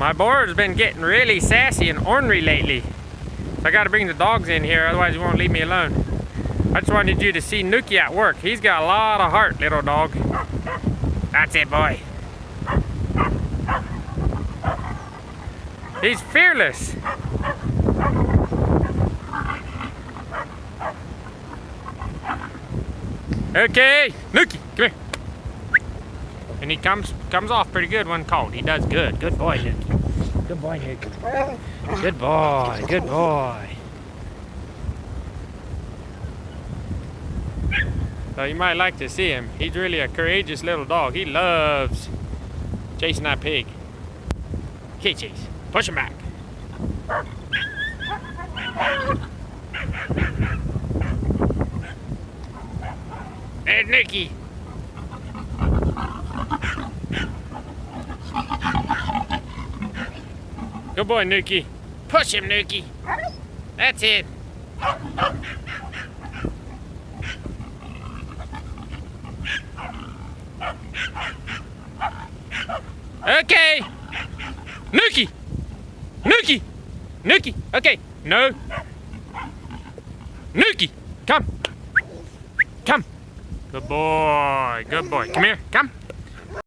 My board's been getting really sassy and ornery lately. So I gotta bring the dogs in here, otherwise you won't leave me alone. I just wanted you to see Nuki at work. He's got a lot of heart, little dog. That's it, boy. He's fearless. Okay, Nuki, come here. And he comes off pretty good when called. He does good. Good boy, Nuki. Good boy, Nuki. Good boy, good boy. So you might like to see him. He's really a courageous little dog. He loves chasing that pig. Okay, Chase, push him back. There's Nuki. Good boy, Nuki. Push him, Nuki. That's it. Okay. Nuki. Nuki. Nuki. Okay. No. Nuki. Come. Come. Good boy. Good boy. Come here. Come.